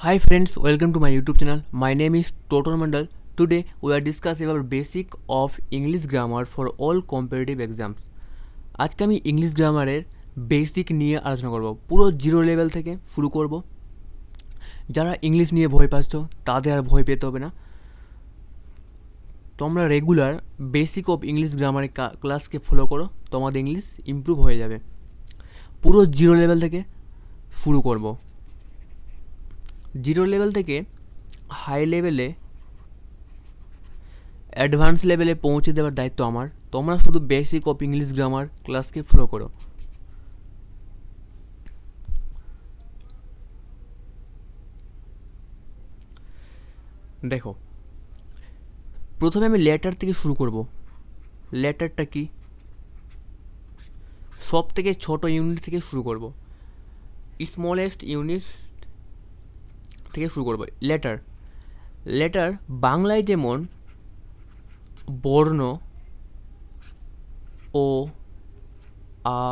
Hi friends, welcome to my YouTube channel. My name is Total Mandal. Today we are discussing about basic of English grammar for all competitive exams. আজকে আমি English গ্রামারের basic নিয়ে আলোচনা করব, পুরো zero level থেকে শুরু করব। যারা ইংলিশ নিয়ে ভয় পাচ্ছ তাদের আর ভয় পেতে হবে না। তোমরা রেগুলার বেসিক অফ ইংলিশ গ্রামারের ক্লাসকে ফলো করো, তোমাদের ইংলিশ ইমপ্রুভ হয়ে যাবে। পুরো জিরো লেভেল থেকে শুরু করব। জিরো লেভেল থেকে হাই লেভেলে অ্যাডভান্স লেভেলে পৌঁছে দেওয়ার দায়িত্ব আমার। তোমরা শুধু বেসিক অফ ইংলিশ গ্রামার ক্লাসকে ফলো করো। দেখো, প্রথমে আমি লেটার থেকে শুরু করব। লেটারটা কি? সব থেকে ছোট ইউনিট থেকে শুরু করব, স্মলেস্ট ইউনিট থেকে শুরু করব। লেটার লেটার বাংলায় যেমন বর্ণ ও, আ,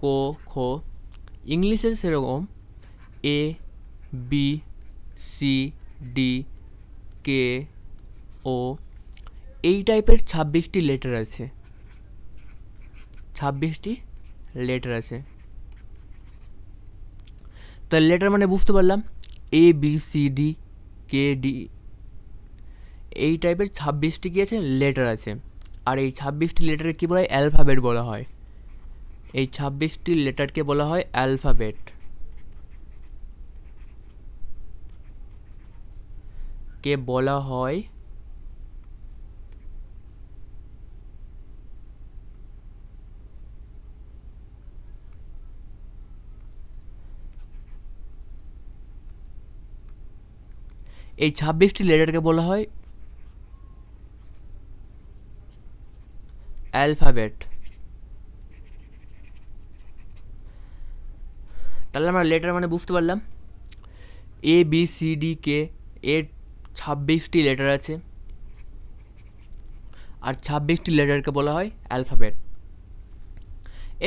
ক, খ, ইংলিশে সেরকম এ, বি, সি, ডি, কে, ও, এই টাইপের 26টি লেটার আছে। 26টি লেটার আছে। তো লেটার মানে বুঝতে পারলাম, এ, বি, সি, ডি, কে, ডি, এই টাইপের 26টি কি আছে? লেটার আছে। আর এই 26টি লেটারে কী বলা হয়? অ্যালফাবেট বলা হয়। এই 26টি লেটারকে বলা হয় অ্যালফাবেট। কে বলা হয় এই 26টি লেটারকে বলা হয় অ্যালফাবেট। তাহলে আমরা লেটার মানে বুঝতে পারলাম, এ, বি, সি, ডি, কে, এর 26টি লেটার আছে। আর 26টি লেটারকে বলা হয় অ্যালফাবেট।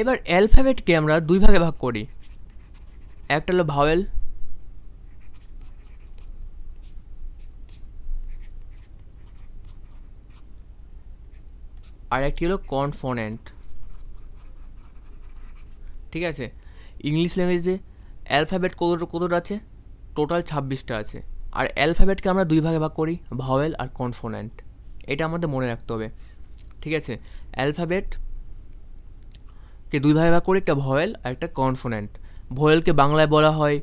এবার অ্যালফাবেটকে আমরা দুই ভাগে ভাগ করি। একটা হলো ভাওয়েল, আর একটি হলো কনসোনেন্ট। ঠিক আছে, ইংলিশ ল্যাঙ্গুয়েজে অ্যালফাবেট কতটা আছে? টোটাল 26টা আছে। আর অ্যালফাবেটকে আমরা দুই ভাগে ভাগ করি, ভাওয়েল আর কনসোনেন্ট। এটা আমাদের মনে রাখতে হবে। ঠিক আছে, অ্যালফাবেটকে দুই ভাগে ভাগ করি, একটা ভয়েল আর একটা কনসোনেন্ট। ভয়েলকে বাংলায় বলা হয়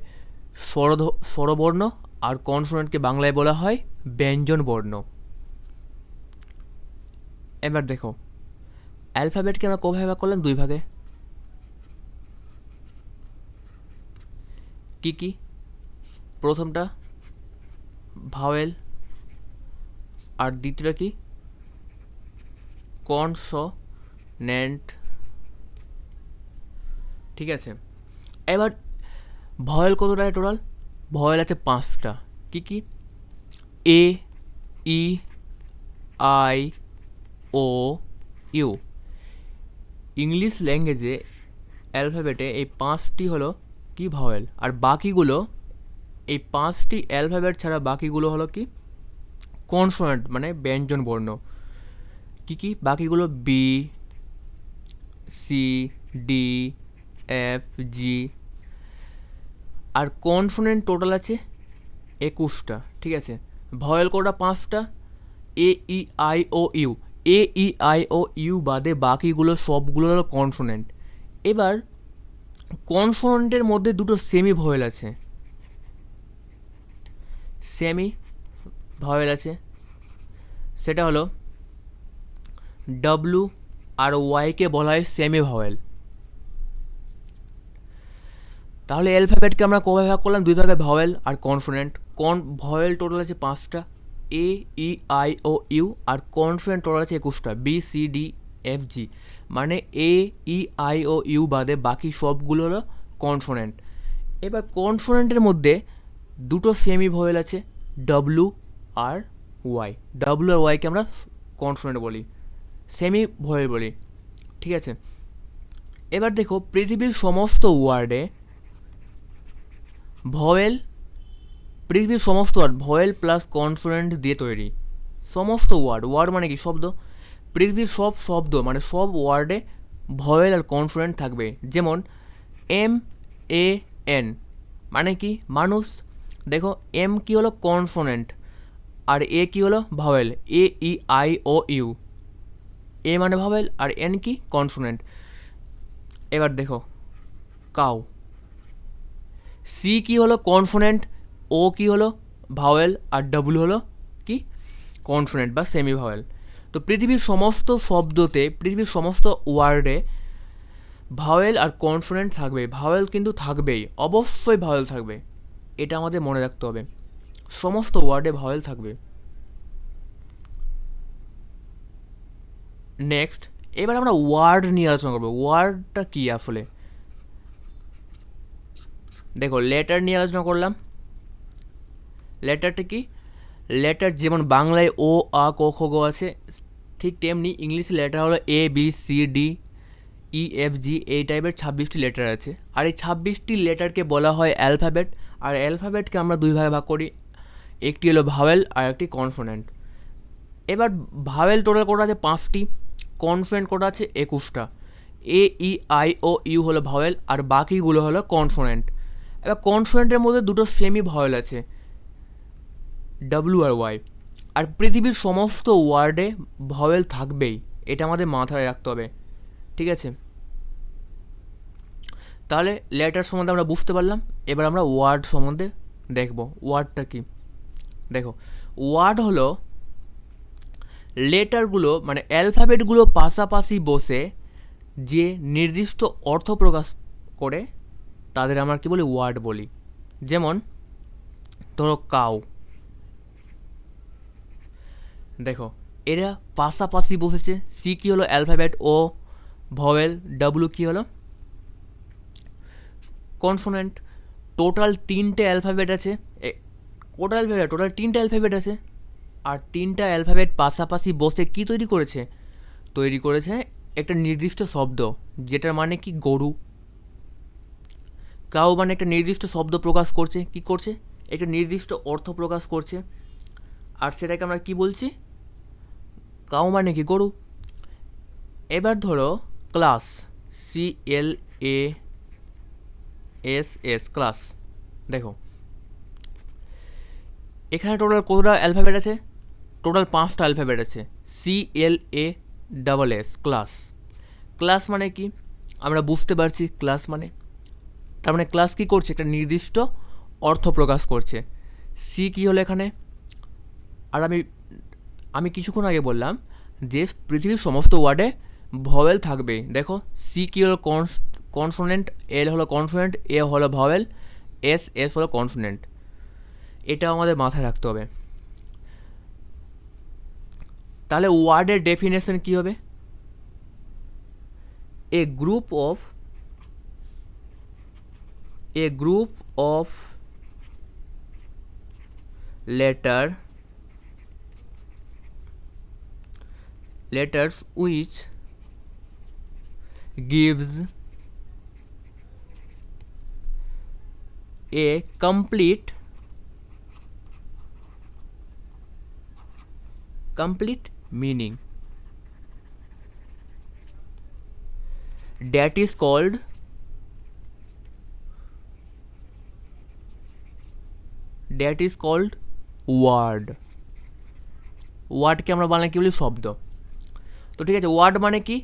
স্বরবর্ণ, আর কনসোনেন্টকে বাংলায় বলা হয় ব্যঞ্জন বর্ণ। এবার দেখো, অ্যালফাবেটকে আমরা কভাবে ভাগ করলাম? দুই ভাগে। কি কি? প্রথমটা ভাওয়েল, আর দ্বিতীয়টা কি? কনসোনেন্ট। ঠিক আছে, এবার ভয়েল কতটা আছে টোটাল? ভয়েল আছে 5টা। কি কি? এ, E, I, O, you. English ল্যাঙ্গুয়েজে অ্যালফাবেটে এই 5টি হলো কি? ভাওয়েল। আর বাকিগুলো, এই 5টি অ্যালফাবেট ছাড়া বাকিগুলো হলো কি? কনসোনেন্ট, মানে ব্যঞ্জন বর্ণ। কি কি বাকিগুলো? B, C, D, F, G. আর কনসোনেন্ট টোটাল আছে 21টা। ঠিক আছে, ভয়েল কোটা 5টা, A, E, I, O, U. A, E, I, O, U বাদে বাকিগুলো সবগুলো হলো কনসোনেন্ট। এবার কনসোনেন্টের মধ্যে দুটো সেমি ভয়েল আছে। সেমি ভয়েল আছে, সেটা হলো ডব্লু আর ওয়াইকে বলা হয় সেমি ভয়েল। তাহলে অ্যালফাবেটকে আমরা কভাবে ভাগ করলাম? দুই ভাগে, ভাওয়েল আর কনসোনেন্ট। ভয়েল টোটাল আছে 5টা, A, E, I, O, U. আর কনসোনেন্ট টোটাল আছে 21টা, B, C, D, F, G. মানে A, E, I, O, U বাদে বাকি সবগুলো হলো কনসোনেন্ট। এবার কনসোনেন্টের মধ্যে দুটো সেমি ভয়েল আছে, ডব্লু আর ওয়াই। ডব্লু আর ওয়াইকে আমরা কনসোনেন্ট বলি, সেমি ভয়েল বলি। ঠিক আছে, এবার দেখো, পৃথিবীর সমস্ত ওয়ার্ডে ভয়েল, পৃথিবীর সমস্ত ওয়ার্ড ভয়েল প্লাস কনসোনেন্ট দিয়ে তৈরি। সমস্ত ওয়ার্ড, ওয়ার্ড মানে কি শব্দ, পৃথিবীর সব শব্দ মানে সব ওয়ার্ডে ভয়েল আর কনসোনেন্ট থাকবে। যেমন MAN মানে কি মানুষ, দেখো এম কি হলো কনসোনেন্ট আর এ কি হলো ভাওয়েল, AEIOU, এ মানে ভাওয়েল আর এন কি কনসোনেন্ট। এবার দেখো কাউ, সি কি হলো কনসোনেন্ট, ও কি হলো ভাওয়েল আর ডাব্লু হলো কি কনসোনেন্ট বা সেমি ভাওয়েল। তো পৃথিবীর সমস্ত শব্দতে, পৃথিবীর সমস্ত ওয়ার্ডে ভাওয়েল আর কনসোনেন্ট থাকবে। ভাওয়েল কিন্তু থাকবেই, অবশ্যই ভাওয়েল থাকবে, এটা আমাদের মনে রাখতে হবে। সমস্ত ওয়ার্ডে ভাওয়েল থাকবে। নেক্সট, এবার আমরা ওয়ার্ড নিয়ে আলোচনা করবো। ওয়ার্ডটা কি আসলে, দেখো লেটার নিয়ে আলোচনা করলাম। লেটারটা কি, লেটার যেমন বাংলায় ও আ ক খ গ আছে, ঠিক তেমনি ইংলিশে লেটার হলো ABCDEFG, এই টাইপের 26টি লেটার আছে। আর এই 26টি লেটারকে বলা হয় অ্যালফাবেট। আর অ্যালফাবেটকে আমরা দুই ভাগে ভাগ করি, একটি হলো ভাওয়েল আর একটি কনসোনেন্ট। এবার ভাওয়েল টোটাল কটা আছে 5টি, কনসোনেন্ট কটা আছে 21টা। AEIOU হলো ভাওয়েল আর বাকিগুলো হলো কনসোনেন্ট। এবার কনসোনেন্টের মধ্যে দুটো সেমি ভাওয়েল আছে, WR Y। আর পৃথিবীর সমস্ত ওয়ার্ডে ভাওয়েল থাকবেই, এটা আমাদের মাথায় রাখতে হবে, ঠিক আছে? তাহলে লেটার সম্বন্ধে আমরা বুঝতে পারলাম। এবার আমরা ওয়ার্ড সম্বন্ধে দেখব। ওয়ার্ডটা কি, দেখো ওয়ার্ড হলো লেটারগুলো মানে অ্যালফাবেটগুলো পাশাপাশি বসে যে নির্দিষ্ট অর্থ প্রকাশ করে তাদের আমরা কি বলি, ওয়ার্ড বলি। যেমন ধরো কাউ, দেখো এরা পাশাপাশি বসেছে। সি কি হলো অ্যালফাবেট, ও ভয়েল, ডাব্লু কি হলো কনসোনেন্ট। টোটাল 3টে অ্যালফাবেট আছে, টোটাল 3টে অ্যালফাবেট আছে। আর 3টা অ্যালফাবেট পাশাপাশি বসে কি তৈরি করেছে, তৈরি করেছে একটা নির্দিষ্ট শব্দ, যেটার মানে কি গরু। কাউ মানে একটা নির্দিষ্ট শব্দ প্রকাশ করছে, কি করছে একটা নির্দিষ্ট অর্থ প্রকাশ করছে, আর সেটাকে আমরা কি বলছি, কাউ মানে কি গরু। এবার ধরো ক্লাস, CLASS ক্লাস, দেখো এখানে টোটাল কতটা অ্যালফাবেট আছে, টোটাল 5টা অ্যালফাবেট আছে। CLASS class. ক্লাস মানে কি আমরা বুঝতে পারছি, ক্লাস মানে তার মানে ক্লাস কি করছে, একটা নির্দিষ্ট অর্থ প্রকাশ করছে। সি কি হলো এখানে, আর আমি কিছুক্ষণ আগে বললাম যে পৃথিবীর সমস্ত ওয়ার্ডে ভয়েল থাকবে। দেখো সি কি হলো কনসোনেন্ট, এল হলো কনসোনেন্ট, এ হলো ভয়েল, এস হলো কনসোনেন্ট, এটা আমাদের মাথায় রাখতে হবে। তাহলে ওয়ার্ডের ডেফিনেশন কি হবে, a group of letters which gives a complete meaning, that is called word. ওয়ার্ডকে আমরা বাংলায় কি বলি, শব্দ। তো ঠিক আছে, ওয়ার্ড মানে কি,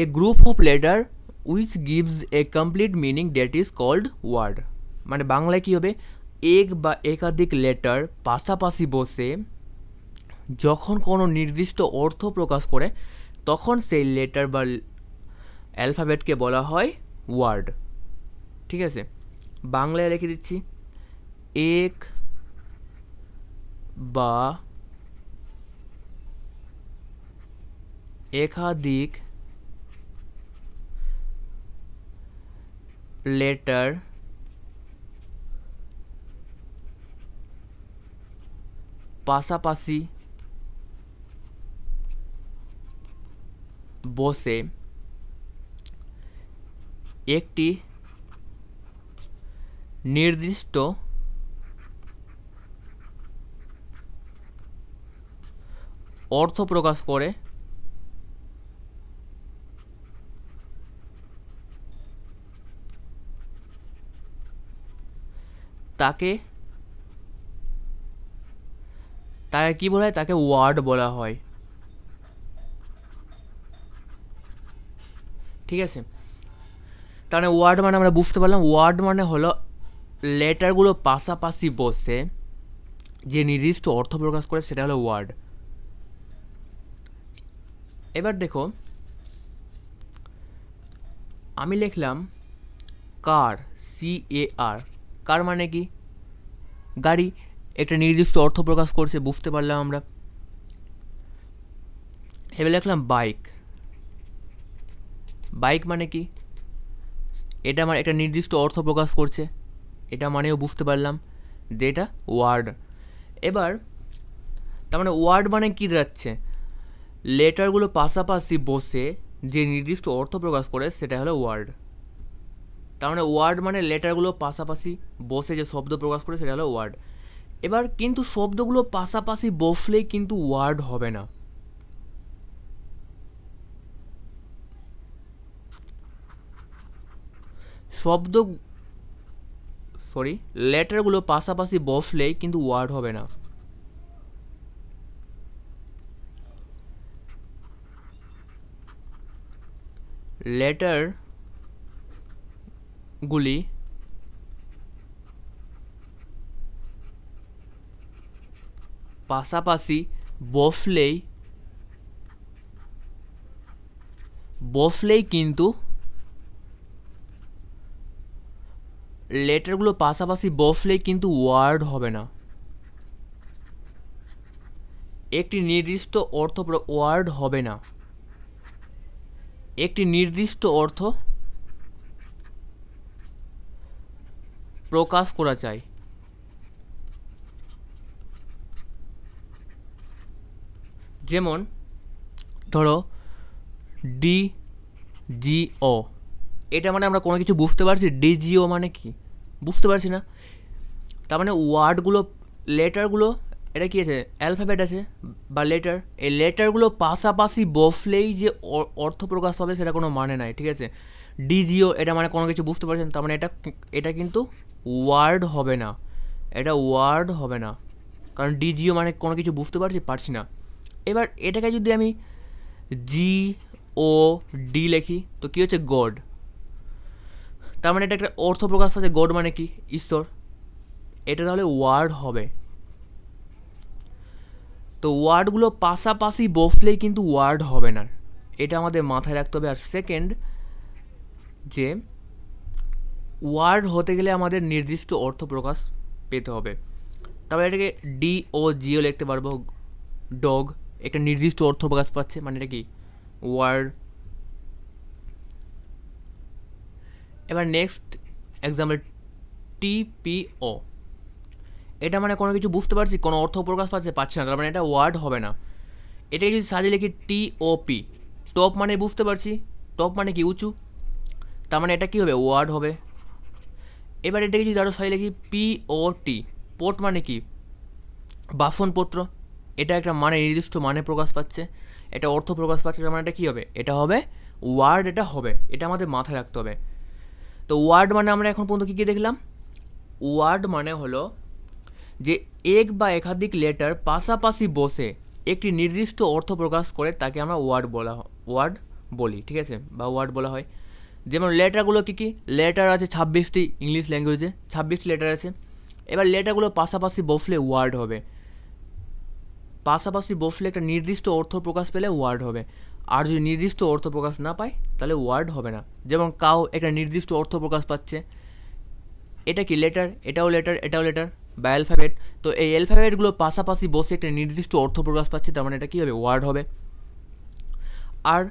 a group of letter which gives a complete meaning, that is called word. মানে বাংলায় কি হবে, এক বা একাধিক লেটার পাশাপাশি বসে যখন কোনো নির্দিষ্ট অর্থ প্রকাশ করে তখন সেই লেটার বা অ্যালফাবেটকে বলা হয় ওয়ার্ড। ঠিক আছে, বাংলায় লিখে দিচ্ছি, এক বা একাধিক লেটার পাশাপাশি বসে একটি নির্দিষ্ট অর্থ প্রকাশ করে তাকে তাকে কি বলা হয়? তাকে ওয়ার্ড বলা হয়। ঠিক আছে, তাহলে ওয়ার্ড মানে আমরা বুঝতে পারলাম, ওয়ার্ড মানে হলো লেটারগুলো পাশাপাশি বসে যে নির্দিষ্ট অর্থ প্রকাশ করে সেটা হলো ওয়ার্ড। এবার দেখো, আমি লিখলাম কার, CAR, কার মানে কি? গাড়ি, একটা নির্দিষ্ট অর্থ প্রকাশ করছে, বুঝতে পারলাম আমরা। এবার লিখলাম বাইক, বাইক মানে কি? এটা আমার একটা নির্দিষ্ট অর্থ প্রকাশ করছে, এটা মানেও বুঝতে পারলাম যে এটা ওয়ার্ড। এবার তার মানে ওয়ার্ড মানে কি দাঁড়াচ্ছে? লেটারগুলো পাশাপাশি বসে যে নির্দিষ্ট অর্থ প্রকাশ করে সেটা হলো ওয়ার্ড। তার মানে ওয়ার্ড মানে লেটারগুলো পাশাপাশি বসে যে শব্দ প্রকাশ করে সেটা হলো ওয়ার্ড। এবার কিন্তু শব্দগুলো পাশাপাশি বসলেই কিন্তু ওয়ার্ড হবে না। লেটারগুলো পাশাপাশি বসলেই কিন্তু ওয়ার্ড হবে না। লেটারগুলি পাশাপাশি বসলেই কিন্তু ওয়ার্ড হবে না। একটি নির্দিষ্ট ওয়ার্ড হবে না, একটি নির্দিষ্ট অর্থ প্রকাশ করা চাই। যেমন ধরো DGO, এটা মানে আমরা কোনো কিছু বুঝতে পারছি? DGO মানে কি বুঝতে পারছি না। তার মানে ওয়ার্ডগুলো, লেটারগুলো, এটা কি আছে? অ্যালফাবেট আছে বা লেটার, এই লেটারগুলো পাশাপাশি বসলেই যে অর্থ প্রকাশ পাবে সেটা কোনো মানে নাই। ঠিক আছে, DGO এটা মানে কোনো কিছু বুঝতে পারছেন, তার মানে এটা কিন্তু ওয়ার্ড হবে না, এটা ওয়ার্ড হবে না, কারণ DGO মানে কোনো কিছু বুঝতে পারছি না। এবার এটাকে যদি আমি GOD লিখি তো কী হচ্ছে? গড। তার মানে এটা একটা অর্থ প্রকাশ পাচ্ছে, গড মানে কি? ঈশ্বর। এটা তাহলে ওয়ার্ড হবে। তো ওয়ার্ডগুলো পাশাপাশি বসলেই কিন্তু ওয়ার্ড হবে না, এটা আমাদের মাথায় রাখতে হবে। আর সেকেন্ড, যে ওয়ার্ড হতে গেলে আমাদের নির্দিষ্ট অর্থ প্রকাশ পেতে হবে। তারপরে এটাকে DOGO লিখতে পারবো, ডগ, একটা নির্দিষ্ট অর্থ প্রকাশ পাচ্ছে, মানে এটা কি? ওয়ার্ড। এবার নেক্সট এক্সাম্পল, TPO, এটা মানে কোনো কিছু বুঝতে পারছি, কোনো অর্থ প্রকাশ পাচ্ছে না, তার মানে এটা ওয়ার্ড হবে না। এটাকে যদি সাজিয়ে লিখি TOP, টপ মানে বুঝতে পারছি, টপ মানে কি? উঁচু, তার মানে এটা কি হবে? ওয়ার্ড হবে। এবার এটাকে যদি আরও সাজিয়ে লিখি POT, পোট মানে কি? বাসনপত্র, এটা একটা মানে নির্দিষ্ট মানে প্রকাশ পাচ্ছে, এটা অর্থ প্রকাশ পাচ্ছে, তার মানে এটা কী হবে? এটা হবে ওয়ার্ড, এটা হবে, এটা আমাদের মাথায় রাখতে হবে। তো ওয়ার্ড মানে আমরা এখন পর্যন্ত কী কী দেখলাম? ওয়ার্ড মানে হলো যে এক বা একাধিক লেটার পাশাপাশি বসে একটি নির্দিষ্ট অর্থ প্রকাশ করে তাকে আমরা ওয়ার্ড বলি। ঠিক আছে, বা ওয়ার্ড বলা হয়। যেমন লেটারগুলো কী কী? লেটার আছে 26টি, ইংলিশ ল্যাঙ্গুয়েজে 26টি লেটার আছে। এবার লেটারগুলো পাশাপাশি বসলে ওয়ার্ড হবে, পাশাপাশি বসলে একটা নির্দিষ্ট অর্থ প্রকাশ পেলে ওয়ার্ড হবে। আর যদি নির্দিষ্ট অর্থ প্রকাশ না পায় তাহলে ওয়ার্ড হবে না। যেমন কাউ একটা নির্দিষ্ট অর্থ প্রকাশ পাচ্ছে, এটা কি? লেটার, এটাও লেটার, এটাও লেটার বা অ্যালফাবেট। তো এই অ্যালফাবেটগুলো পাশাপাশি বসে একটা নির্দিষ্ট অর্থ প্রকাশ পাচ্ছে, তার মানে এটা কী হবে? ওয়ার্ড হবে। আর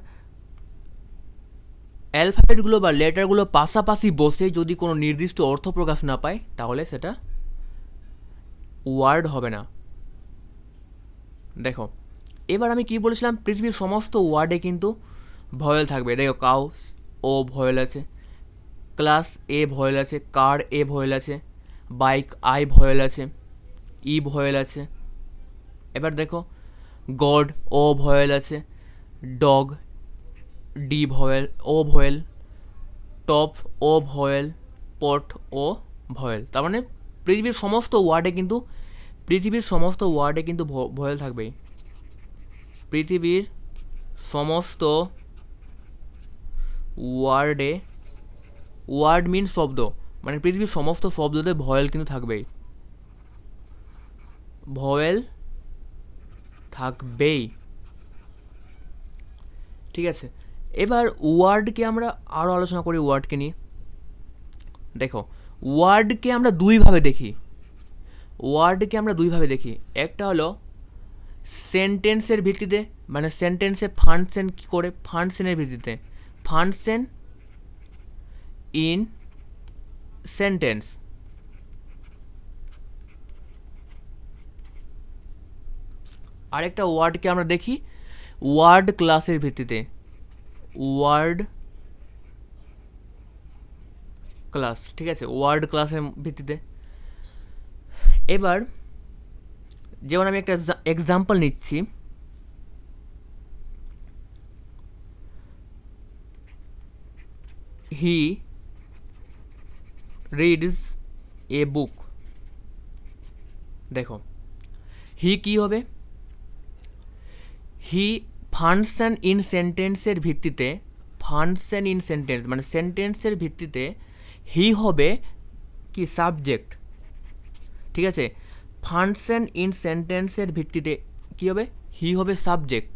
অ্যালফাবেটগুলো বা লেটারগুলো পাশাপাশি বসে যদি কোনো নির্দিষ্ট অর্থ প্রকাশ না পায় তাহলে সেটা ওয়ার্ড হবে না। দেখো, এবার আমি কি বলেছিলাম? পৃথিবীর সমস্ত ওয়ার্ডে কিন্তু ভয়েল থাকবে। দেখো, কাউ ও ভয়েল আছে, ক্লাস এ ভয়েল আছে, কার এ ভয়েল আছে, বাইক আই ভয়েল আছে, ই ভয়েল আছে। এবার দেখো গড ও ভয়েল আছে, ডগ ডি ভয়েল ও ভয়েল, টপ ও ভয়েল, পট ও ভয়েল। তার মানে পৃথিবীর সমস্ত ওয়ার্ডে কিন্তু ভয়েল থাকবেই। পৃথিবীর সমস্ত ওয়ার্ডে, ওয়ার্ড মিন শব্দ, মানে পৃথিবীর সমস্ত শব্দতে ভয়েল কিন্তু থাকবেই, ভয়েল থাকবেই। ঠিক আছে, এবার ওয়ার্ডকে আমরা আরও আলোচনা করি ওয়ার্ডকে নিয়ে। দেখো ওয়ার্ডকে আমরা দুইভাবে দেখি। একটা হলো সেন্টেন্সের ভিত্তিতে, মানে সেন্টেন্সে ফাংশন কী করে, ফাংশনের ভিত্তিতে, ফাংশন ইন সেন্টেন্স। আরেকটা ওয়ার্ডকে আমরা দেখি ওয়ার্ড ক্লাসের ভিত্তিতে, ওয়ার্ড ক্লাস। ঠিক আছে, ওয়ার্ড ক্লাসের ভিত্তিতে। এবার যেমন আমি একটা এক্সাম্পল নিচ্ছি, হি রিডস এ বুক। দেখো হি কি হবে, হি ফাংশন ইন সেন্টেন্সের ভিত্তিতে, ফাংশন ইন সেন্টেন্স মানে সেন্টেন্সের ভিত্তিতে হি হবে কি সাবজেক্ট। ঠিক আছে, ফাংশন ইন সেন্টেন্সের ভিত্তিতে কী হবে, হি হবে সাবজেক্ট।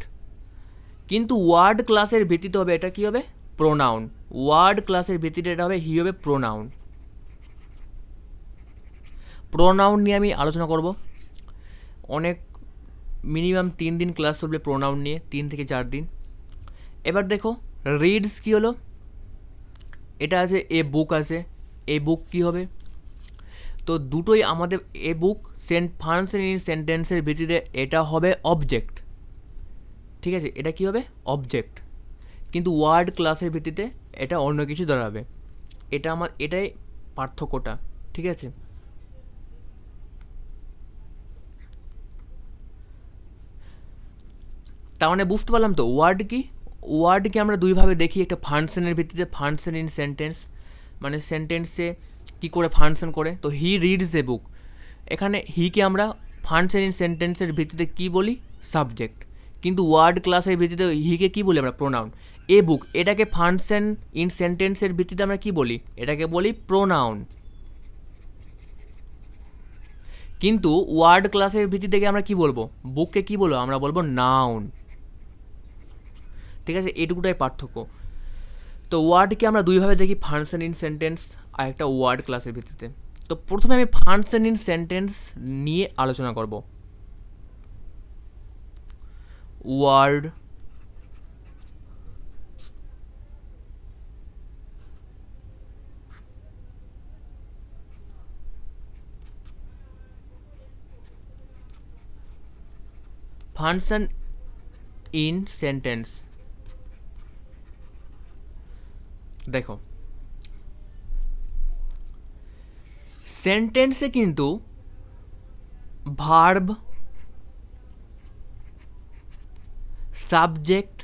কিন্তু ওয়ার্ড ক্লাসের ভিত্তিতে হবে এটা কী হবে, প্রোনাউন। ওয়ার্ড ক্লাসের ভিত্তিতে এটা হবে হি হবে প্রোনাউন। প্রোনাউন নিয়ে আমি আলোচনা করব অনেক, মিনিমাম 3 দিন ক্লাস চলবে প্রোনাউন নিয়ে, 3 থেকে 4 দিন। এবার দেখো রিডস কী হলো, এটা আছে এ বুক আছে, এ বুক কী হবে, তো দুটোই আমাদের এ বুক ফাংশন ইন সেন্টেন্সের ভিত্তিতে এটা হবে অবজেক্ট। ঠিক আছে, এটা কি হবে অবজেক্ট, কিন্তু ওয়ার্ড ক্লাসের ভিত্তিতে এটা অন্য কিছু দাঁড়াবে। এটাই পার্থক্যটা। ঠিক আছে, তার মানে বুঝতে পারলাম তো ওয়ার্ডকে আমরা দুইভাবে দেখি, একটা ফাংশনের ভিত্তিতে, ফাংশন ইন সেন্টেন্স মানে সেন্টেন্সে কী করে ফাংশন করে। তো হি রিডস এ বুক, এখানে হিকে আমরা ফাংশন ইন সেন্টেন্সের ভিত্তিতে কী বলি, সাবজেক্ট। কিন্তু ওয়ার্ড ক্লাসের ভিত্তিতে হিকে কী বলি আমরা, প্রোনাউন। এ বুক এটাকে ফাংশন ইন সেন্টেন্সের ভিত্তিতে আমরা কী বলি, এটাকে বলি প্রোনাউন। কিন্তু ওয়ার্ড ক্লাসের ভিত্তি থেকে আমরা কি বলবো, বুককে কি বলবো, আমরা বলবো নাউন। ঠিক আছে, এটুকুটাই পার্থক্য। তো ওয়ার্ডকে আমরা দুইভাবে দেখি, ফাংশন ইন সেন্টেন্স আর একটা ওয়ার্ড ক্লাসের ভিত্তিতে। তো প্রথমে আমি ফাংশন ইন সেন্টেন্স নিয়ে আলোচনা করব। Word function in sentence. দেখো সেন্টেন্সে কিন্তু ভার্ব, সাবজেক্ট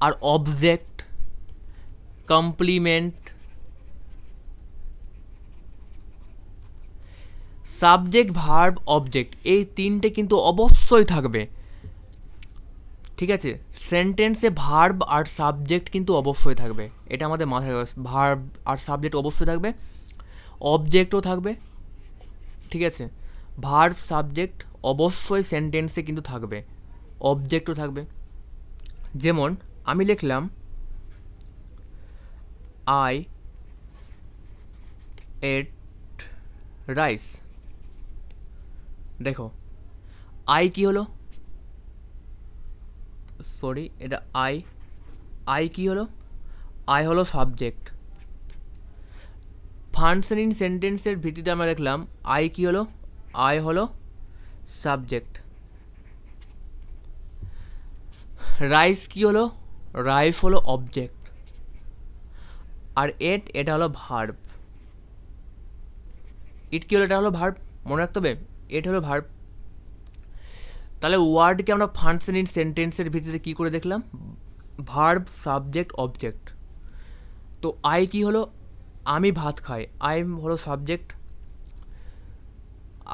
আর object, complement, subject verb object, এই তিনটে কিন্তু অবশ্যই থাকবে। ঠিক আছে, সেন্টেন্সে ভার্ব আর সাবজেক্ট কিন্তু অবশ্যই থাকবে, এটা আমাদের মাথায় রাখবে। ভার্ব আর সাবজেক্ট অবশ্যই থাকবে, অবজেক্টও থাকবে। ঠিক আছে, ভার্ব সাবজেক্ট অবশ্যই সেন্টেন্সে কিন্তু থাকবে, অবজেক্টও থাকবে। যেমন আমি লিখলাম আই এট রাইস। দেখো আই কি হলো, সরি এটা আই কি হলো, আই হলো সাবজেক্ট। ফাংশন ইন সেন্টেন্সের ভিত্তিতে আমরা দেখলাম আই কি হলো, আই হলো সাবজেক্ট। রাইস কি হলো, রাইস হলো অবজেক্ট। আর এটা হলো ভার্ব। ইট কি হলো? এটা হলো ভার্ব, মনে রাখতে হবে, এটা হলো ভার্ব। তাহলে ওয়ার্ডকে আমরা ফাংশন ইন সেন্টেন্সের ভিত্তিতে কী করে দেখলাম? Verb, subject, object. তো আই কি হলো? আমি ভাত খাই, আই হলো সাবজেক্ট,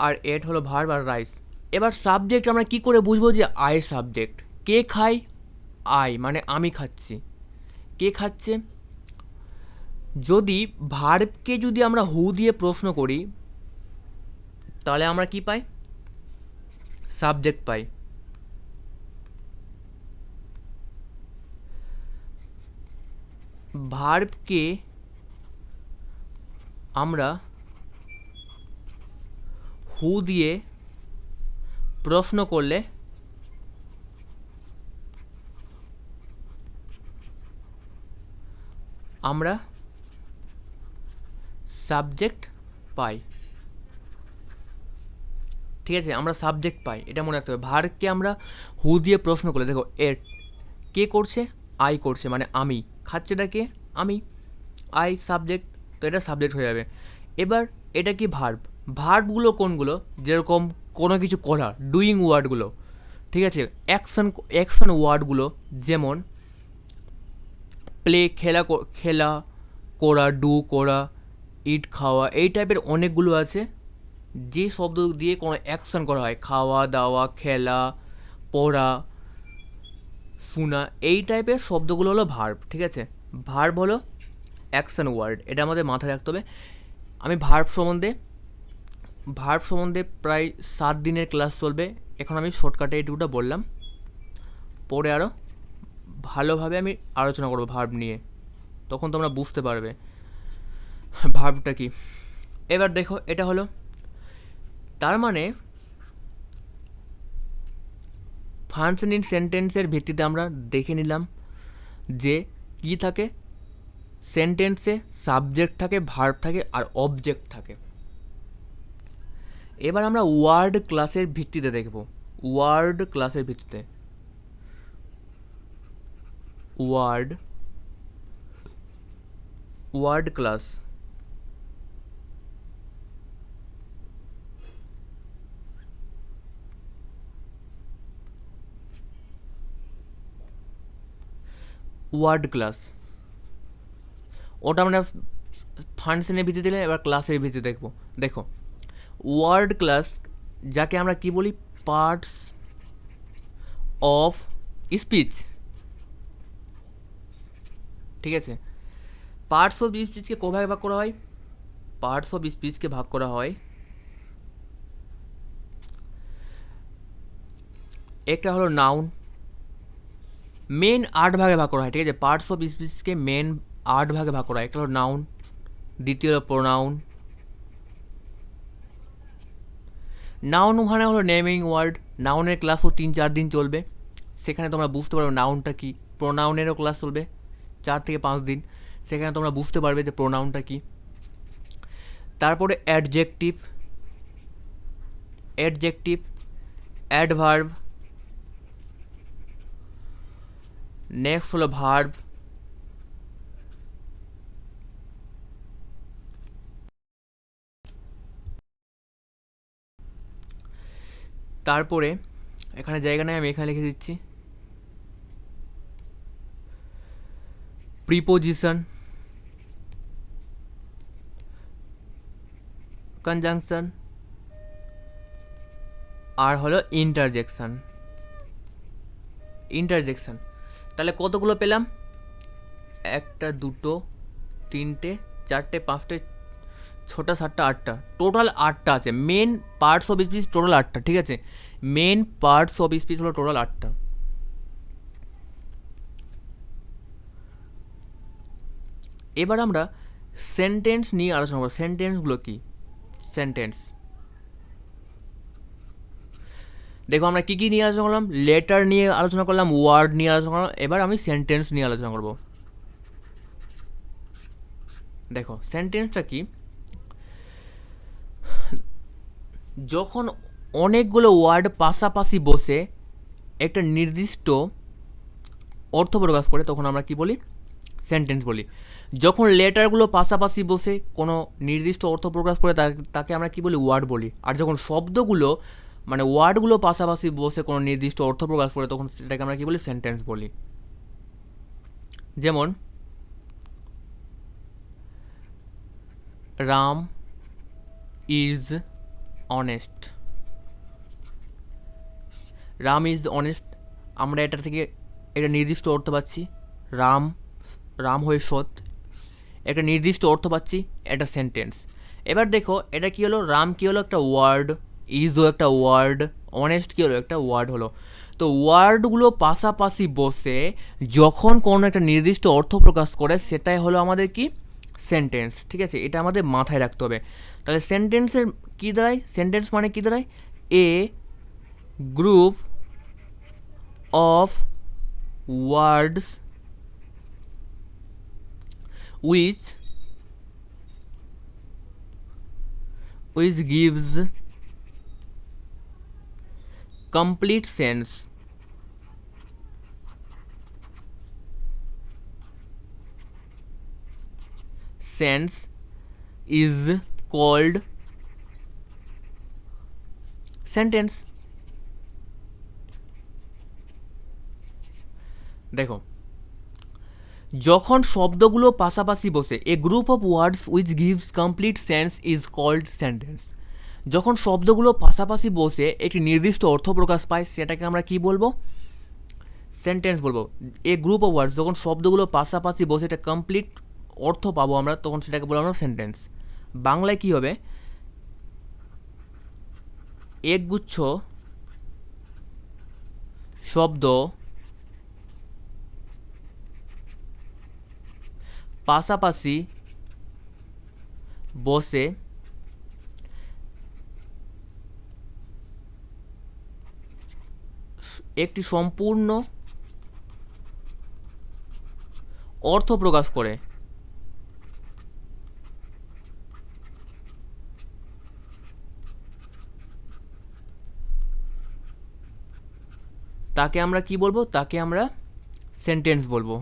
আর এট হলো ভার্ব আর রাইস। এবার সাবজেক্ট আমরা কি করে বুঝবো যে আই সাবজেক্ট? কে খাই? আই, মানে আমি খাচ্ছি। কে খাচ্ছে? যদি ভার্বকে যদি আমরা হু দিয়ে প্রশ্ন করি তাহলে আমরা কি পাই? সাবজেক্ট পাই। ভার্বকে আমরা হু দিয়ে প্রশ্ন করলে আমরা সাবজেক্ট পাই। ঠিক আছে, আমরা সাবজেক্ট পাই, এটা মনে রাখতে হবে। ভার্বকে আমরা হু দিয়ে প্রশ্ন করলে, দেখো এর কে করছে? আই করছে, মানে আমি। খাচ্ছেটা কে? আমি। আই সাবজেক্ট, তো এটা সাবজেক্ট হয়ে যাবে। এবার এটা কি ভার্ব? ভার্বগুলো কোনগুলো? যেরকম কোনো কিছু করা, ডুইং ওয়ার্ডগুলো, ঠিক আছে, অ্যাকশন ওয়ার্ডগুলো, যেমন প্লে, খেলা করা, ডু করা, ইট খাওয়া, এই টাইপের অনেকগুলো আছে যে শব্দ দিয়ে কোনো অ্যাকশন করা হয়, খাওয়া দাওয়া, খেলা, পড়া, শোনা, এই টাইপের শব্দগুলো হলো ভার্ব। ঠিক আছে, ভার্ব হলো অ্যাকশন ওয়ার্ড, এটা আমাদের মাথায় রাখতে হবে। আমি ভার্ব সম্বন্ধে প্রায় 7 দিনের ক্লাস চলবে, এখন আমি শর্টকাটে এইটুকুটা বললাম, পরে আরও ভালোভাবে আমি আলোচনা করবো ভার্ব নিয়ে, তখন তোমরা বুঝতে পারবে ভার্বটা কি। এবার দেখো, এটা হলো, তার মানে ফাংশন ইন সেন্টেন্সের ভিত্তিতে আমরা দেখে নিলাম যে কী থাকে, সেন্টেন্সে সাবজেক্ট থাকে, ভার্ব থাকে, আর অবজেক্ট থাকে। এবার আমরা ওয়ার্ড ক্লাসের ভিত্তিতে দেখব। ওয়ার্ড ক্লাসের ভিত্তিতে ওয়ার্ড ক্লাস। ওয়ার্ড ক্লাস ওটা আমরা ফাংশনের ভিত্তিতে দিলে, এবার ক্লাসের ভিত্তিতে দেখব। দেখো, ওয়ার্ড ক্লাস যাকে আমরা কি বলি? Parts of speech. ঠিক আছে, পার্টস অফ স্পিচকে কভাবে ভাগ করা হয়? পার্টস অফ স্পিচকে ভাগ করা হয়, একটা হলো নাউন, মেন 8 ভাগে ভাগ করা হয়। ঠিক আছে, পার্টস অফ স্পিচকে মেন 8 ভাগে ভাগ করা হয়। একটা হলো নাউন, দ্বিতীয় হলো প্রোনাউন। নাউন ওখানে হলো নেমিং ওয়ার্ড, নাউনের ক্লাসও 3-4 দিন চলবে, সেখানে তোমরা বুঝতে পারবে নাউনটা কি। প্রোনাউনেরও ক্লাস চলবে 4 থেকে 5 দিন, সেখানে তোমরা বুঝতে পারবে যে প্রোনাউনটা কি। তারপরে অ্যাডজেক্টিভ, অ্যাডভার্ব, নেক্সট হলো ভার্ব, তারপরে এখানে জায়গা নেই, আমি এখানে লিখে দিচ্ছি প্রিপোজিশন, কনজাংশন, আর হলো ইন্টারজেকশন। তাহলে কতগুলো পেলাম? 1, 2, 3, 4, 5, 6, 7, 8টা, টোটাল 8টা আছে। Main parts of speech total 8টা। ঠিক আছে, মেন পার্টস অফ স্পিচ হলো টোটাল 8টা। এবার আমরা সেন্টেন্স নিয়ে আলোচনা করব। সেন্টেন্সগুলো কি? সেন্টেন্স, দেখো আমরা কী কী নিয়ে আলোচনা করলাম? লেটার নিয়ে আলোচনা করলাম, ওয়ার্ড নিয়ে আলোচনা করলাম, এবার আমি সেন্টেন্স নিয়ে আলোচনা করব। দেখো, সেন্টেন্সটা কি? যখন অনেকগুলো ওয়ার্ড পাশাপাশি বসে একটা নির্দিষ্ট অর্থ প্রকাশ করে, তখন আমরা কি বলি? সেন্টেন্স বলি। যখন লেটারগুলো পাশাপাশি বসে কোনো নির্দিষ্ট অর্থ প্রকাশ করে তাকে আমরা কি বলি, ওয়ার্ড বলি। আর যখন শব্দগুলো মানে ওয়ার্ডগুলো পাশাপাশি বসে কোনো নির্দিষ্ট অর্থ প্রকাশ করে তখন সেটাকে আমরা কি বলি, সেন্টেন্স বলি। যেমন Ram is honest. Ram is honest, আমরা এটা থেকে একটা নির্দিষ্ট অর্থ পাচ্ছি, রাম রাম হয়ে সৎ, একটা নির্দিষ্ট অর্থ পাচ্ছি, একটা সেন্টেন্স। এবার দেখো এটা কি হলো, রাম কি হলো, একটা ওয়ার্ড, ইজও একটা ওয়ার্ড, অনেস্ট কি হলো, একটা ওয়ার্ড হলো। তো ওয়ার্ডগুলো পাশাপাশি বসে যখন কোনো একটা নির্দিষ্ট অর্থ প্রকাশ করে সেটাই হলো আমাদের কি, সেন্টেন্স। ঠিক আছে, এটা আমাদের মাথায় রাখতে হবে। তাহলে সেন্টেন্সের কী দাঁড়ায়, সেন্টেন্স মানে কী দাঁড়ায়, a group of words which gives complete sense is called sentence। দেখো যখন শব্দগুলো পাশাপাশি বসে, a group of words which gives complete sense is called sentence. যখন শব্দগুলো পাশাপাশি বসে একটি নির্দিষ্ট অর্থ প্রকাশ পায় সেটাকে আমরা কি বলবো, সেন্টেন্স বলবো। এ গ্রুপ অফ ওয়ার্ডস, যখন শব্দগুলো পাশাপাশি বসে এটা কমপ্লিট অর্থ পাবো আমরা, তখন সেটাকে বলবো আমরা সেন্টেন্স। বাংলায় কি হবে, একগুচ্ছ শব্দ পাশাপাশি বসে একটি সম্পূর্ণ অর্থ প্রকাশ করে। তাকে আমরা কি বলবো, তাকে আমরা সেন্টেন্স বলবো।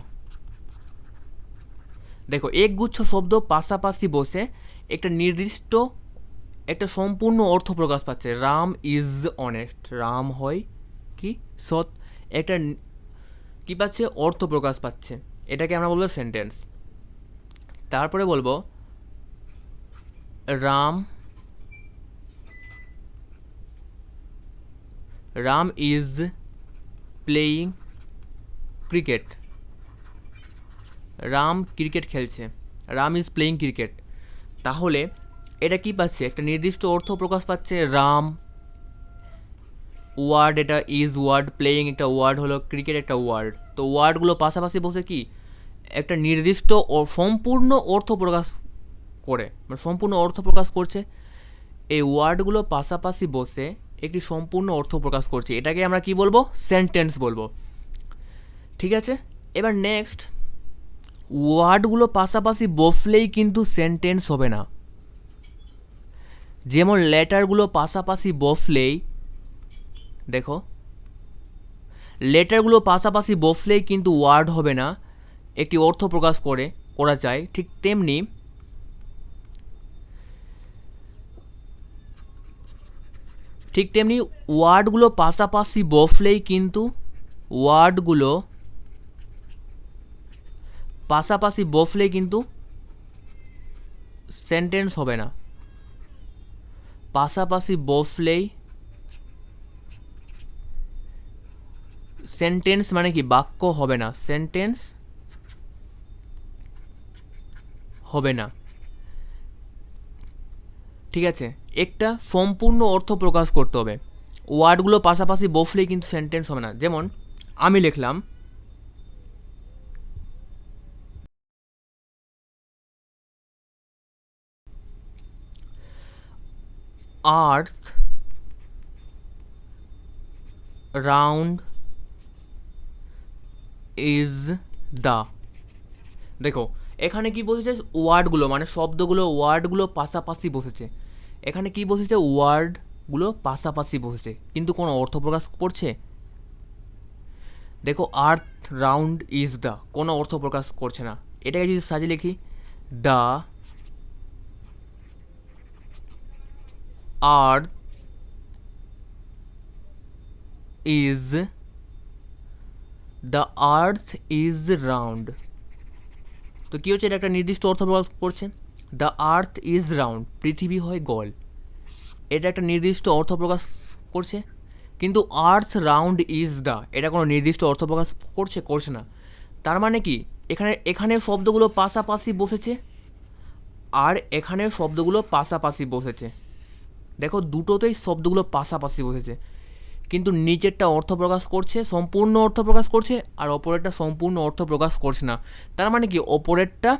দেখো একগুচ্ছ শব্দ পাশাপাশি বসে একটা নির্দিষ্ট একটা সম্পূর্ণ অর্থ প্রকাশ পাচ্ছে। রাম ইজ অনেস্ট, রাম হয় কি, সৎ, একটা কি পাচ্ছে, অর্থ প্রকাশ পাচ্ছে, এটাকে আমরা বলবো সেন্টেন্স। তারপরে বলবো Ram is playing cricket. Ram cricket খেলছে, রাম ইজ প্লেয়িং ক্রিকেট। তাহলে এটা কি পাচ্ছে, একটা নির্দিষ্ট অর্থ প্রকাশ পাচ্ছে। রাম ওয়ার্ড, এটা ইজ ওয়ার্ড, প্লেয়িং একটা ওয়ার্ড হলো, ক্রিকেট একটা ওয়ার্ড। তো ওয়ার্ডগুলো পাশাপাশি বসে কি একটা নির্দিষ্ট সম্পূর্ণ অর্থ প্রকাশ করে, মানে সম্পূর্ণ অর্থ প্রকাশ করছে। এই ওয়ার্ডগুলো পাশাপাশি বসে একটি সম্পূর্ণ অর্থ প্রকাশ করছে, এটাকে আমরা কি বলবো, সেন্টেন্স বলবো। ঠিক আছে, এবার নেক্সট, ওয়ার্ডগুলো পাশাপাশি বসলেই কিন্তু সেন্টেন্স হবে না। যেমন লেটারগুলো পাশাপাশি বসলেই, দেখো লেটারগুলো পাশাপাশি বসলেই কিন্তু ওয়ার্ড হবে না, একটি অর্থ প্রকাশ করা যায়। ঠিক তেমনি ওয়ার্ডগুলো পাশাপাশি বসলেই কিন্তু সেন্টেন্স হবে না। পাশাপাশি বসলেই সেন্টেন্স মানে কি, বাক্য হবে না, সেন্টেন্স হবে না। ঠিক আছে, একটা সম্পূর্ণ অর্থ প্রকাশ করতে হবে, ওয়ার্ডগুলো পাশাপাশি বসলেই কিন্তু সেন্টেন্স হবে না। যেমন আমি লিখলাম আর্থ রাউন্ড ইজ দ্য। দেখো এখানে কি বসেছে, ওয়ার্ডগুলো মানে শব্দগুলো, ওয়ার্ডগুলো পাশাপাশি বসেছে। এখানে কি বসেছে, ওয়ার্ডগুলো পাশাপাশি বসেছে, কিন্তু কোনো অর্থ প্রকাশ করছে। দেখো আর্থ রাউন্ড ইজ দ্য, কোনো অর্থ প্রকাশ করছে না। এটাকে যদি সাজিয়ে লিখি, দ্য আর্থ ইজ রাউন্ড। তো কী হচ্ছে, এটা একটা নির্দিষ্ট অর্থ প্রকাশ করছে। দ্য আর্থ ইজ রাউন্ড, পৃথিবী হয় গোল, এটা একটা নির্দিষ্ট অর্থ প্রকাশ করছে। কিন্তু আর্থ রাউন্ড ইজ দ্য, এটা কোনো নির্দিষ্ট অর্থ প্রকাশ করছে না। তার মানে কি, এখানে শব্দগুলো পাশাপাশি বসেছে আর এখানে শব্দগুলো পাশাপাশি বসেছে। দেখো দুটোতেই শব্দগুলো পাশাপাশি বসেছে, কিন্তু নিচেরটা অর্থ প্রকাশ করছে, সম্পূর্ণ অর্থ প্রকাশ করছে, আর অপরেরটা সম্পূর্ণ অর্থ প্রকাশ করছে না। তার মানে কি, অপরেরটা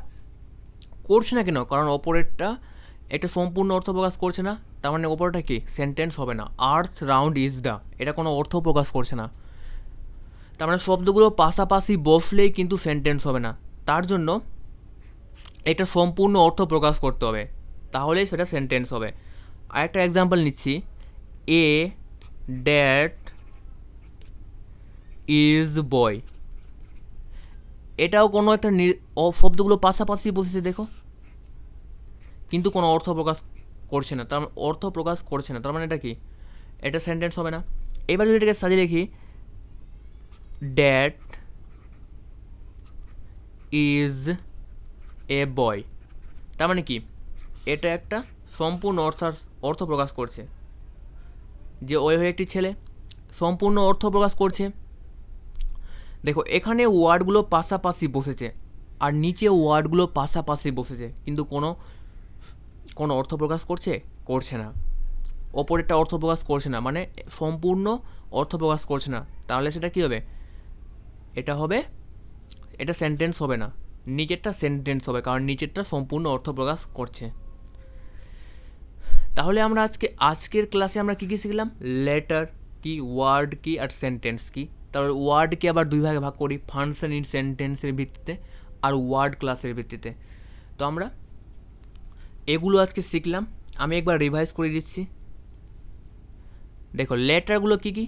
করছে না কেন? কারণ অপরেরটা একটা সম্পূর্ণ অর্থ প্রকাশ করছে না, তার মানে অপরটা কি, সেন্টেন্স হবে না। আর্থ রাউন্ড ইজ দ্য, এটা কোনো অর্থ প্রকাশ করছে না, তার মানে শব্দগুলো পাশাপাশি বসলেই কিন্তু সেন্টেন্স হবে না। তার জন্য এটা সম্পূর্ণ অর্থ প্রকাশ করতে হবে, তাহলেই সেটা সেন্টেন্স হবে। আর একটা এক্সাম্পল নিচ্ছি, এ ড্যাট ইজ বয়, এটাও কোনো একটা শব্দগুলো পাশাপাশি বসেছে দেখো, কিন্তু কোনো অর্থ প্রকাশ করছে না, তার অর্থ প্রকাশ করছে না, তার মানে এটা কি, এটা সেন্টেন্স হবে না। এবার যদি এটাকে সাজিয়ে লিখি, ড্যাট ইজ এ বয়, তার মানে কি, এটা একটা সম্পূর্ণ অর্থ প্রকাশ করছে, যে ওই হয়ে একটি ছেলে, সম্পূর্ণ অর্থ প্রকাশ করছে। দেখো এখানে ওয়ার্ডগুলো পাশাপাশি বসেছে আর নিচে ওয়ার্ডগুলো পাশাপাশি বসেছে, কিন্তু কোনো অর্থ প্রকাশ করছে না, অপরেরটা অর্থ প্রকাশ করছে না, মানে সম্পূর্ণ অর্থ প্রকাশ করছে না। তাহলে সেটা কী হবে, এটা সেন্টেন্স হবে না, নিচেরটা সেন্টেন্স হবে, কারণ নিচেরটা সম্পূর্ণ অর্থ প্রকাশ করছে। তাহলে আমরা আজকের ক্লাসে আমরা কী কী শিখলাম, লেটার কি, ওয়ার্ড কি, আর সেন্টেন্স কি। তারপর ওয়ার্ডকে আবার দুই ভাগে ভাগ করি, ফাংশন ইন সেন্টেন্সের ভিত্তিতে আর ওয়ার্ড ক্লাসের ভিত্তিতে। তো আমরা এগুলো আজকে শিখলাম, আমি একবার রিভাইজ করে দিচ্ছি। দেখো লেটারগুলো কি কি,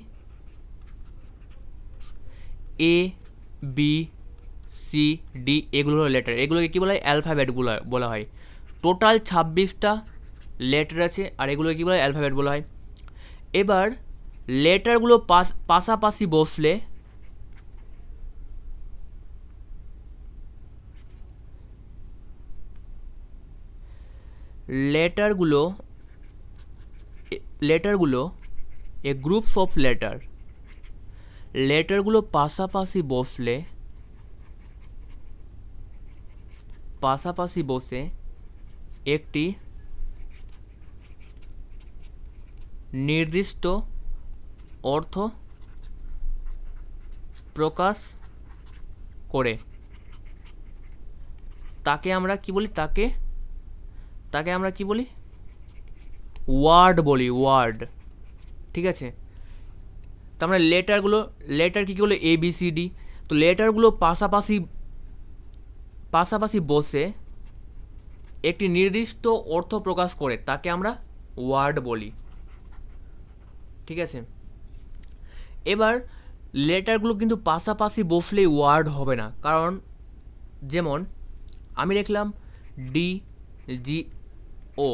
এ বি সি ডি, এগুলো হলো লেটার, এগুলোকে কী বলা হয়, অ্যালফাবেট বলা হয়। টোটাল 26টা লেটার আছে, আর এগুলোকে কী বলা হয়, অ্যালফাবেট বলা হয়। এবার লেটারগুলো পাশাপাশি বসলে লেটারগুলো এ গ্রুপস অফ লেটারগুলো পাশাপাশি বসে একটি নির্দিষ্ট অর্থ প্রকাশ করে, তাকে আমরা কি বলি, তাকে আমরা কি বলি, ওয়ার্ড বলি, ওয়ার্ড। ঠিক আছে, তার মানে লেটার কী বলে, এ বি সি ডি। তো লেটারগুলো পাশাপাশি বসে একটি নির্দিষ্ট অর্থ প্রকাশ করে, তাকে আমরা ওয়ার্ড বলি। ঠিক আছে, এবার লেটারগুলো কিন্তু পাশাপাশি বসলেই ওয়ার্ড হবে না, কারণ যেমন আমি লিখলাম ডি জি ও,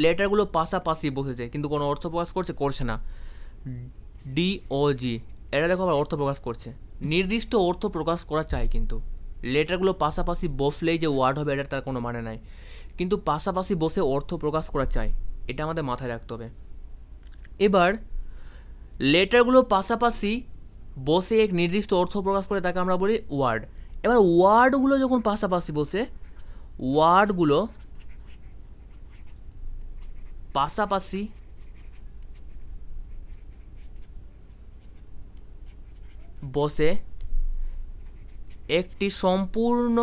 লেটারগুলো পাশাপাশি বসেছে কিন্তু কোনো অর্থ প্রকাশ করছে না। ডি ও জি, এটা দেখো আবার অর্থ প্রকাশ করছে, নির্দিষ্ট অর্থ প্রকাশ করা চাই, কিন্তু লেটারগুলো পাশাপাশি বসলেই যে ওয়ার্ড হবে এটা তার কোনো মানে নাই, কিন্তু পাশাপাশি বসে অর্থ প্রকাশ করা চাই, এটা আমাদের মাথায় রাখতে হবে। এবার লেটারগুলো পাশাপাশি বসে এক নির্দিষ্ট অর্থ প্রকাশ করে, তাকে আমরা বলি ওয়ার্ড। এবার ওয়ার্ডগুলো যখন পাশাপাশি বসে, ওয়ার্ডগুলো পাশাপাশি বসে একটি সম্পূর্ণ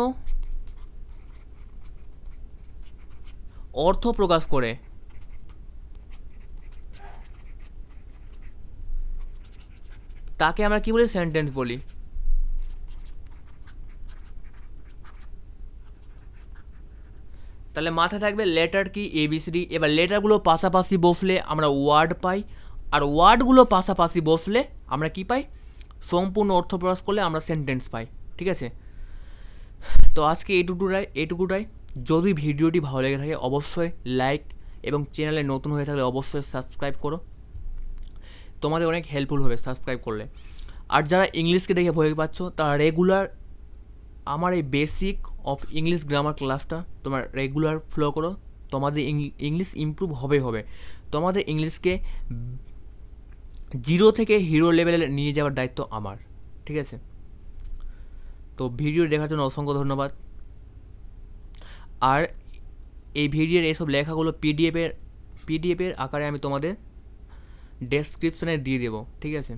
অর্থ প্রকাশ করে, তাকে আমরা কি বলি, সেন্টেন্স বলি। তাহলে মাথায় থাকবে লেটার কি, এবিসিডি। এবার লেটারগুলো পাশাপাশি বসলে আমরা ওয়ার্ড পাই, আর ওয়ার্ডগুলো পাশাপাশি বসলে আমরা কি পাই, সম্পূর্ণ অর্থ প্রকাশ করলে আমরা সেন্টেন্স পাই। ঠিক আছে, তো আজকে এটুকুটাই। যদি ভিডিওটি ভালো লেগে থাকে অবশ্যই লাইক এবং চ্যানেলে নতুন হয়ে থাকলে অবশ্যই সাবস্ক্রাইব করো, তোমাদের অনেক হেল্পফুল হবে সাবস্ক্রাইব করলে। আর যারা ইংলিশকে দেখে ভয় পাচ্ছ তারা রেগুলার আমার এই বেসিক অফ ইংলিশ গ্রামার ক্লাসটা তোমার রেগুলার ফলো করো, তোমাদের ইংলিশ ইমপ্রুভ হবে। তোমাদের ইংলিশকে 0 থেকে হিরো লেভেলে নিয়ে যাওয়ার দায়িত্ব আমার, ঠিক আছে? তো ভিডিও দেখার জন্য অসংখ্য ধন্যবাদ। আর এই ভিডিওর এইসব লেখাগুলো পিডিএফের আকারে আমি তোমাদের ডেসক্রিপশনে দিয়ে দেবো, ঠিক আছে?